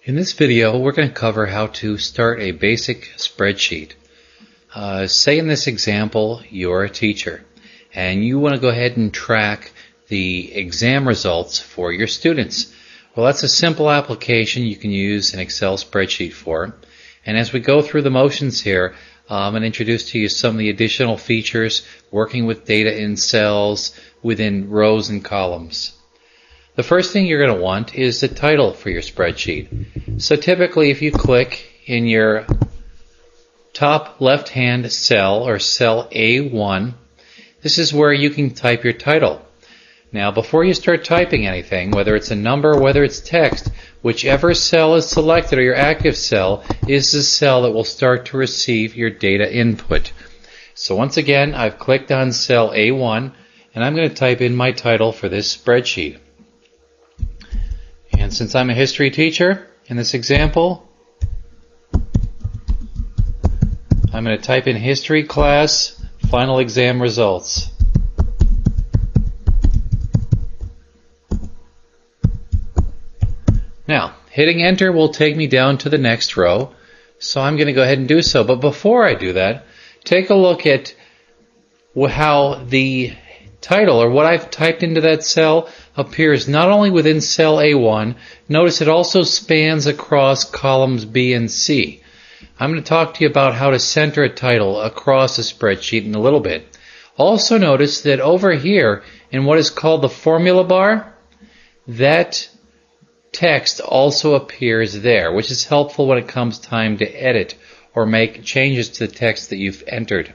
In this video, we're going to cover how to start a basic spreadsheet. Say in this example, you're a teacher and you want to go ahead and track the exam results for your students. Well, that's a simple application you can use an Excel spreadsheet for. And as we go through the motions here, I'm going to introduce to you some of the additional features working with data in cells within rows and columns. The first thing you're going to want is the title for your spreadsheet. So typically if you click in your top left-hand cell or cell A1, this is where you can type your title. Now before you start typing anything, whether it's a number or whether it's text, whichever cell is selected or your active cell is the cell that will start to receive your data input. So once again, I've clicked on cell A1 and I'm going to type in my title for this spreadsheet. And since I'm a history teacher, in this example, I'm going to type in history class final exam results. Now, hitting enter will take me down to the next row, so I'm going to go ahead and do so. But before I do that, take a look at how the title, or what I've typed into that cell, appears not only within cell A1, notice it also spans across columns B and C. I'm going to talk to you about how to center a title across a spreadsheet in a little bit. Also notice that over here in what is called the formula bar, that text also appears there, which is helpful when it comes time to edit or make changes to the text that you've entered.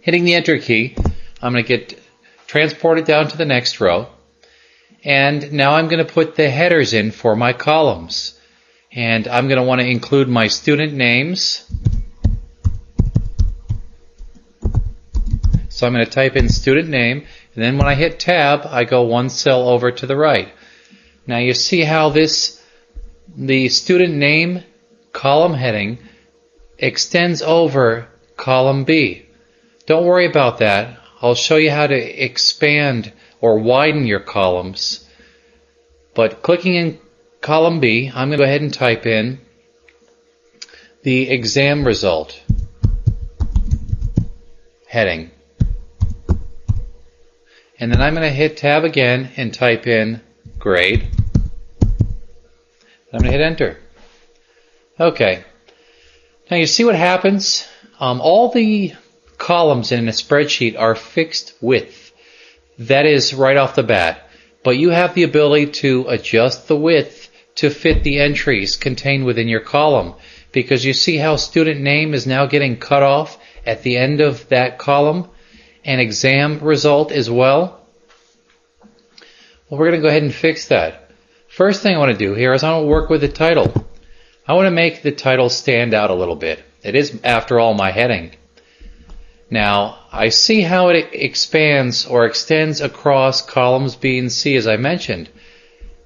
Hitting the enter key, I'm going to get transported down to the next row. And now I'm going to put the headers in for my columns. And I'm going to want to include my student names. So I'm going to type in student name, and then when I hit tab, I go one cell over to the right. Now you see how the student name column heading extends over column B. Don't worry about that. I'll show you how to expand or widen your columns. But clicking in column B, I'm going to go ahead and type in the exam result heading. And then I'm going to hit tab again and type in grade. I'm going to hit enter. Okay. Now you see what happens? All the columns in a spreadsheet are fixed width. That is right off the bat. But you have the ability to adjust the width to fit the entries contained within your column, because you see how student name is now getting cut off at the end of that column, and exam result as well. Well, we're going to go ahead and fix that. First thing I want to do here is I want to work with the title. I want to make the title stand out a little bit. It is, after all, my heading. Now, I see how it expands or extends across columns B and C, as I mentioned.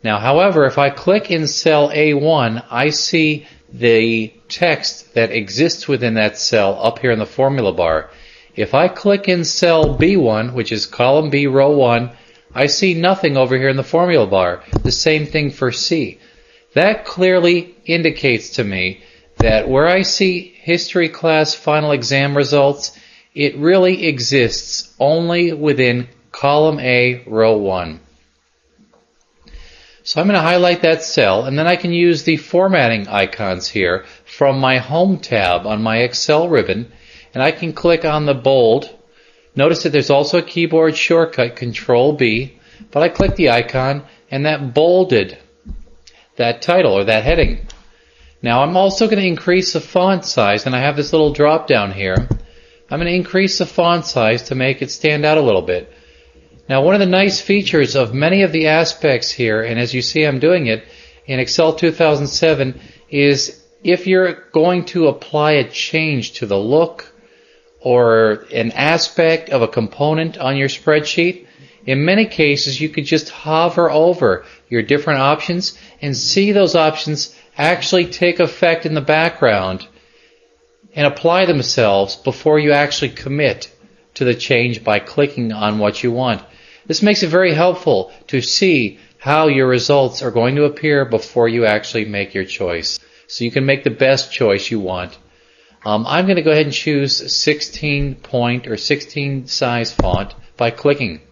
Now, however, if I click in cell A1, I see the text that exists within that cell up here in the formula bar. If I click in cell B1, which is column B, row 1, I see nothing over here in the formula bar. The same thing for C. That clearly indicates to me that where I see history class final exam results, it really exists only within column A, row 1. So I'm going to highlight that cell, and then I can use the formatting icons here from my Home tab on my Excel ribbon, and I can click on the bold. Notice that there's also a keyboard shortcut, Control B, but I click the icon and that bolded that title or that heading. Now I'm also going to increase the font size, and I have this little drop down here. I'm going to increase the font size to make it stand out a little bit. Now one of the nice features of many of the aspects here, and as you see I'm doing it in Excel 2007, is if you're going to apply a change to the look or an aspect of a component on your spreadsheet, in many cases you could just hover over your different options and see those options actually take effect in the background and apply themselves before you actually commit to the change by clicking on what you want. This makes it very helpful to see how your results are going to appear before you actually make your choice. So you can make the best choice you want. I'm going to go ahead and choose 16 point or 16 size font by clicking.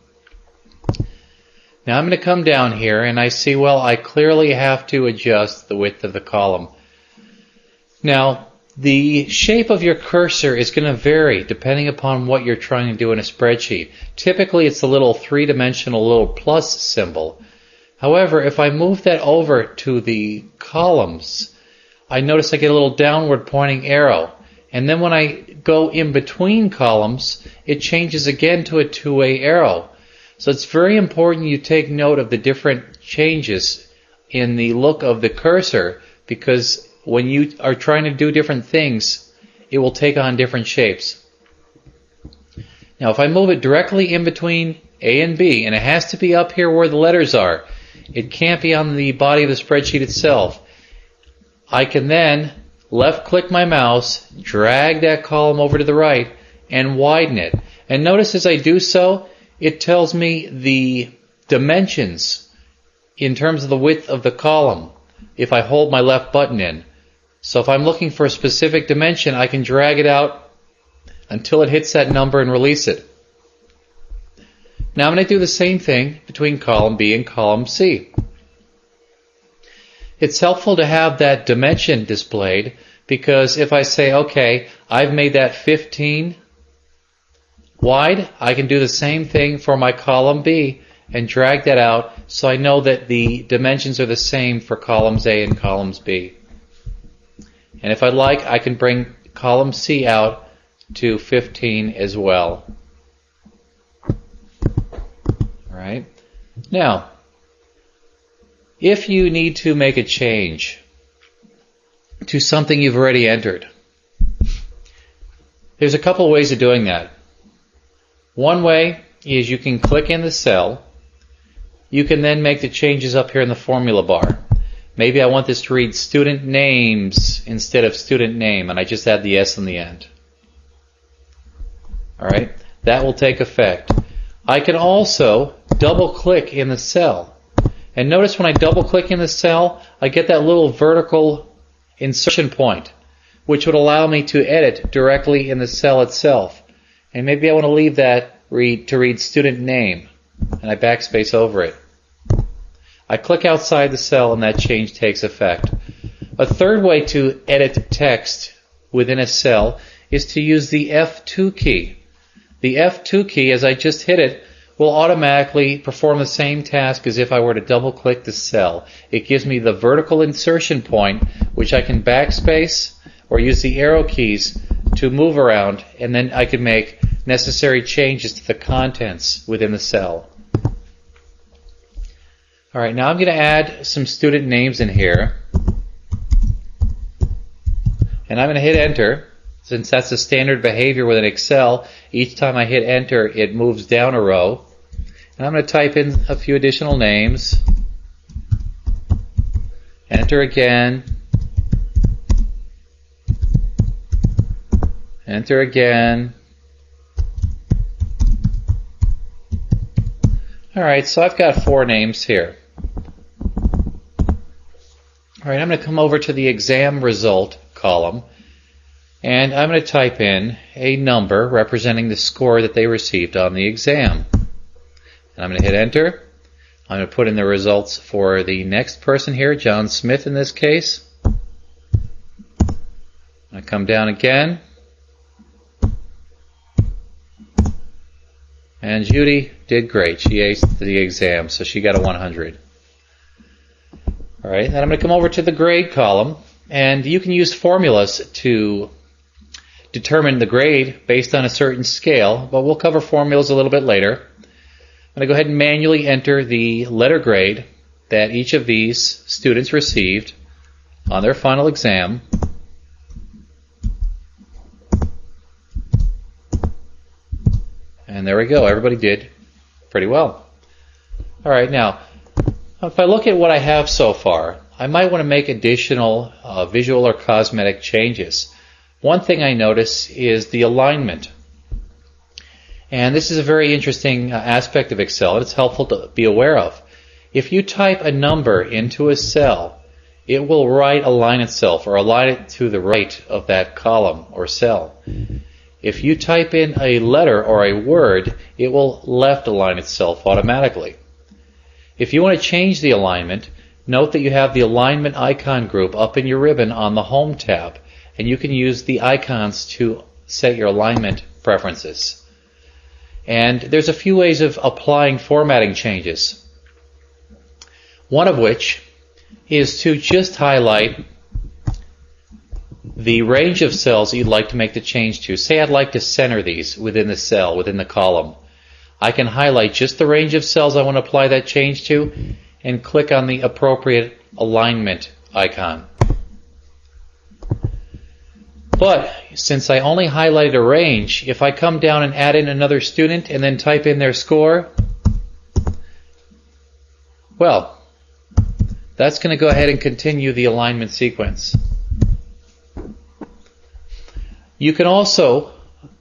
Now I'm going to come down here and I see, well, I clearly have to adjust the width of the column. Now, the shape of your cursor is going to vary depending upon what you're trying to do in a spreadsheet. Typically, it's a little three-dimensional little plus symbol. However, if I move that over to the columns, I notice I get a little downward pointing arrow. And then when I go in between columns, it changes again to a two-way arrow. So it's very important you take note of the different changes in the look of the cursor, because when you are trying to do different things, it will take on different shapes. Now if I move it directly in between A and B, and it has to be up here where the letters are, it can't be on the body of the spreadsheet itself, I can then left click my mouse, drag that column over to the right, and widen it. And notice as I do so, it tells me the dimensions in terms of the width of the column if I hold my left button in. So if I'm looking for a specific dimension, I can drag it out until it hits that number and release it. Now I'm going to do the same thing between column B and column C. It's helpful to have that dimension displayed, because if I say, okay, I've made that 15 wide, I can do the same thing for my column B and drag that out so I know that the dimensions are the same for columns A and columns B. And if I'd like, I can bring column C out to 15 as well. Alright. Now, if you need to make a change to something you've already entered, there's a couple ways of doing that. One way is you can click in the cell. You can then make the changes up here in the formula bar. Maybe I want this to read student names instead of student name, and I just add the S in the end. Alright, that will take effect. I can also double click in the cell. And notice when I double click in the cell, I get that little vertical insertion point, which would allow me to edit directly in the cell itself. And maybe I want to leave that to read student name, and I backspace over it. I click outside the cell and that change takes effect. A third way to edit text within a cell is to use the F2 key. The F2 key, as I just hit it, will automatically perform the same task as if I were to double click the cell. It gives me the vertical insertion point, which I can backspace or use the arrow keys to move around, and then I can make necessary changes to the contents within the cell. Alright, now I'm going to add some student names in here. And I'm going to hit enter. Since that's the standard behavior within Excel, each time I hit enter, it moves down a row. And I'm going to type in a few additional names. Enter again. Enter again. Alright, so I've got 4 names here. Alright, I'm going to come over to the exam result column, and I'm going to type in a number representing the score that they received on the exam. And I'm going to hit enter. I'm going to put in the results for the next person here, John Smith in this case. I come down again. And Judy did great. She aced the exam, so she got a 100. Alright, then I'm going to come over to the grade column, and you can use formulas to determine the grade based on a certain scale, but we'll cover formulas a little bit later. I'm going to go ahead and manually enter the letter grade that each of these students received on their final exam. And there we go, everybody did pretty well. Alright, now, if I look at what I have so far, I might want to make additional visual or cosmetic changes. One thing I notice is the alignment. And this is a very interesting aspect of Excel, and it's helpful to be aware of. If you type a number into a cell, it will right align itself or align it to the right of that column or cell. If you type in a letter or a word, it will left align itself automatically. If you want to change the alignment, note that you have the alignment icon group up in your ribbon on the Home tab, and you can use the icons to set your alignment preferences. And there's a few ways of applying formatting changes. One of which is to just highlight the range of cells you'd like to make the change to. Say I'd like to center these within the cell, within the column. I can highlight just the range of cells I want to apply that change to and click on the appropriate alignment icon. But since I only highlighted a range, if I come down and add in another student and then type in their score, well, that's going to go ahead and continue the alignment sequence. You can also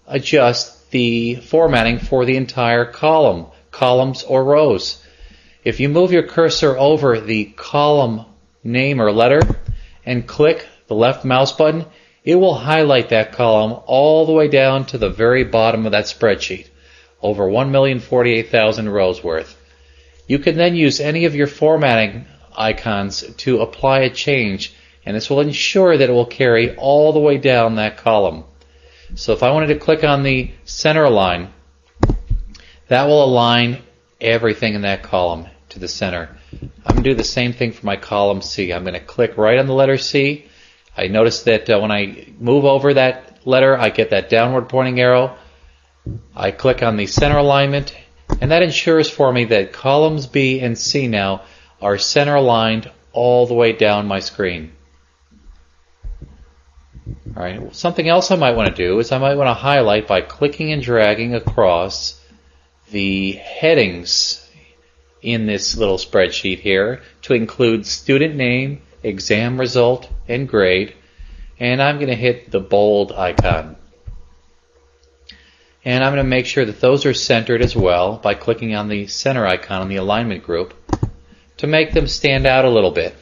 adjust the formatting for the entire column, columns or rows. If you move your cursor over the column name or letter and click the left mouse button, it will highlight that column all the way down to the very bottom of that spreadsheet, over 1,048,000 rows worth. You can then use any of your formatting icons to apply a change, and this will ensure that it will carry all the way down that column. So if I wanted to click on the center line, that will align everything in that column to the center. I'm going to do the same thing for my column C. I'm going to click right on the letter C. I notice that when I move over that letter, I get that downward pointing arrow. I click on the center alignment, and that ensures for me that columns B and C now are center aligned all the way down my screen. All right. Something else I might want to do is I might want to highlight by clicking and dragging across the headings in this little spreadsheet here to include student name, exam result, and grade. And I'm going to hit the bold icon. And I'm going to make sure that those are centered as well by clicking on the center icon on the alignment group to make them stand out a little bit.